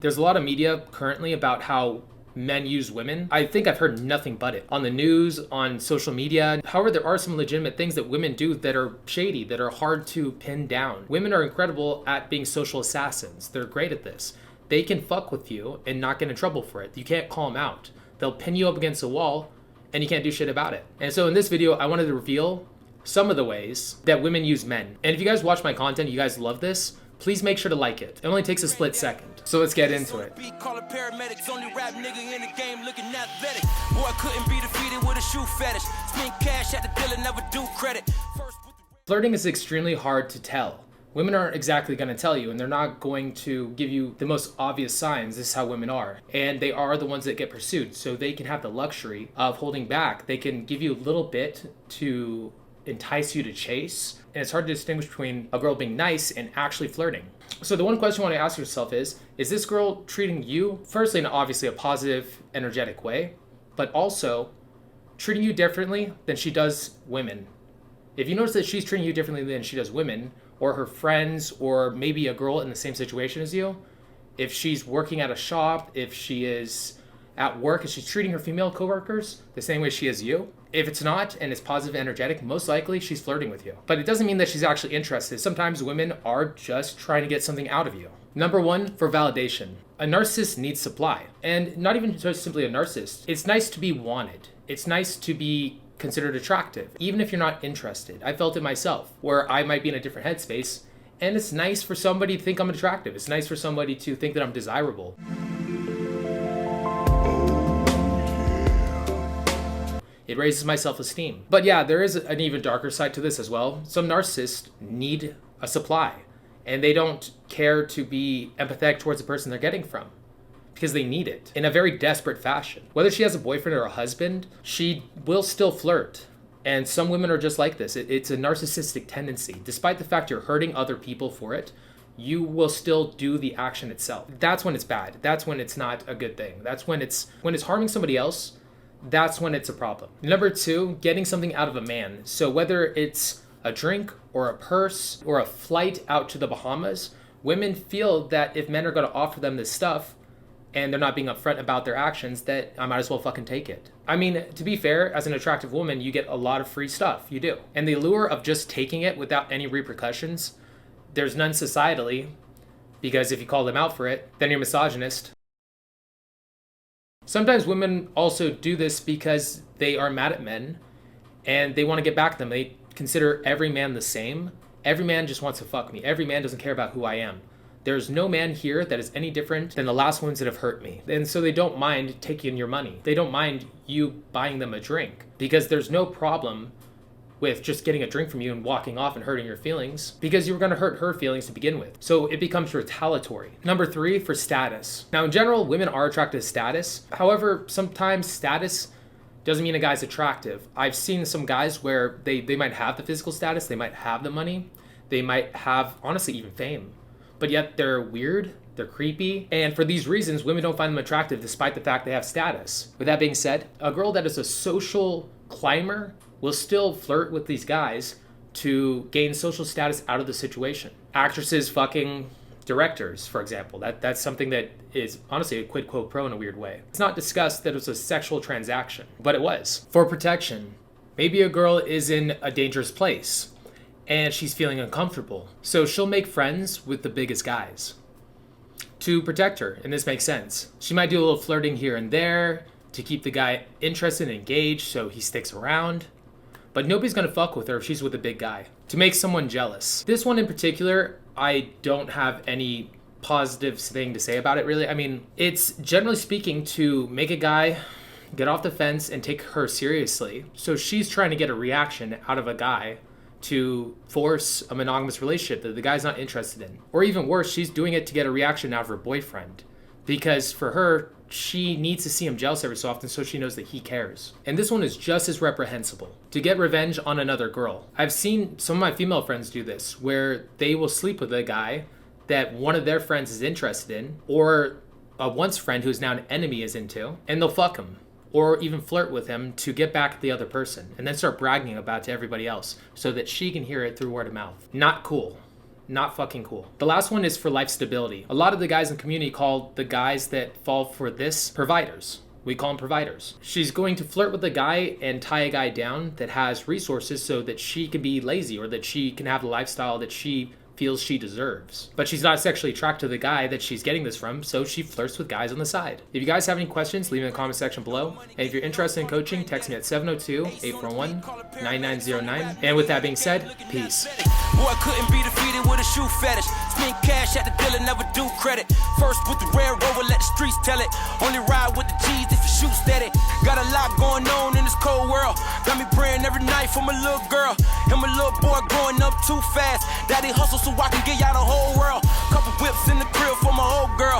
There's a lot of media currently about how men use women. I think I've heard nothing but it. On the news, on social media. However, there are some legitimate things that women do that are shady, that are hard to pin down. Women are incredible at being social assassins. They're great at this. They can fuck with you and not get in trouble for it. You can't call them out. They'll pin you up against a wall and you can't do shit about it. And so in this video, I wanted to reveal some of the ways that women use men. And if you guys watch my content, you guys love this, please make sure to like it. It only takes a split second. So let's get into it. Flirting is extremely hard to tell. Women aren't exactly going to tell you, and they're not going to give you the most obvious signs. This is how women are. And they are the ones that get pursued. So they can have the luxury of holding back. They can give you a little bit to entice you to chase. And it's hard to distinguish between a girl being nice and actually flirting. So the one question you want to ask yourself is this girl treating you, firstly, in obviously a positive, energetic way, but also treating you differently than she does women? If you notice that she's treating you differently than she does women, or her friends, or maybe a girl in the same situation as you, if she's working at a shop, if she is at work, is she treating her female coworkers the same way she is you? If it's not, and it's positive, energetic, most likely she's flirting with you. But it doesn't mean that she's actually interested. Sometimes women are just trying to get something out of you. Number one, for validation. A narcissist needs supply. And not even just simply a narcissist. It's nice to be wanted. It's nice to be considered attractive, even if you're not interested. I felt it myself, where I might be in a different headspace, and it's nice for somebody to think I'm attractive. It's nice for somebody to think that I'm desirable. It raises my self-esteem. But yeah, there is an even darker side to this as well. Some narcissists need a supply, and they don't care to be empathetic towards the person they're getting from because they need it in a very desperate fashion. Whether she has a boyfriend or a husband, she will still flirt. And some women are just like this. It's a narcissistic tendency. Despite the fact you're hurting other people for it, you will still do the action itself. That's when it's bad. That's when it's not a good thing. That's when it's harming somebody else. That's when it's a problem. Number two, getting something out of a man. So whether it's a drink or a purse or a flight out to the Bahamas, women feel that if men are going to offer them this stuff and they're not being upfront about their actions, that I might as well fucking take it. I mean, to be fair, as an attractive woman, you get a lot of free stuff. You do. And the allure of just taking it without any repercussions, there's none societally, because if you call them out for it, then you're misogynist. Sometimes women also do this because they are mad at men and they want to get back at them. They consider every man the same. Every man just wants to fuck me. Every man doesn't care about who I am. There's no man here that is any different than the last ones that have hurt me. And so they don't mind taking your money. They don't mind you buying them a drink because there's no problem with just getting a drink from you and walking off and hurting your feelings because you were going to hurt her feelings to begin with. So it becomes retaliatory. Number three, for status. Now, in general, women are attracted to status. However, sometimes status doesn't mean a guy's attractive. I've seen some guys where they might have the physical status, they might have the money, they might have, honestly, even fame, but yet they're weird, they're creepy, and for these reasons, women don't find them attractive despite the fact they have status. With that being said, a girl that is a social climber will still flirt with these guys to gain social status out of the situation. Actresses fucking directors, for example. That's something that is honestly a quid pro quo in a weird way. It's not discussed that it was a sexual transaction, but it was. For protection. Maybe a girl is in a dangerous place and she's feeling uncomfortable. So she'll make friends with the biggest guys to protect her, and this makes sense. She might do a little flirting here and there to keep the guy interested and engaged so he sticks around. But nobody's gonna fuck with her if she's with a big guy. To make someone jealous. This one in particular, I don't have any positive thing to say about it really. I mean, it's generally speaking to make a guy get off the fence and take her seriously. So she's trying to get a reaction out of a guy to force a monogamous relationship that the guy's not interested in. Or even worse, she's doing it to get a reaction out of her boyfriend. Because for her, she needs to see him jealous every so often so she knows that he cares. And this one is just as reprehensible. To get revenge on another girl. I've seen some of my female friends do this, where they will sleep with a guy that one of their friends is interested in, or a once friend who's now an enemy is into, and they'll fuck him. Or even flirt with him to get back at the other person, and then start bragging about it to everybody else so that she can hear it through word of mouth. Not cool. Not fucking cool. The last one is for life stability. A lot of the guys in the community call the guys that fall for this providers. We call them providers. She's going to flirt with a guy and tie a guy down that has resources so that she can be lazy or that she can have the lifestyle that she feels she deserves. But she's not sexually attracted to the guy that she's getting this from, so she flirts with guys on the side. If you guys have any questions, leave them in the comment section below. And if you're interested in coaching, text me at 702-841-9909. And with that being said, peace. Boy, couldn't be defeated with a shoe fetish. Spend cash at the dealer, never do credit. First with the Range Rover, let the streets tell it. Only ride with the G's if you shoot steady. Got a lot going on in this cold world. Got me praying every night for my little girl and my little boy growing up too fast. Daddy hustle so I can get y'all the whole world. Couple whips in the crib for my old girl.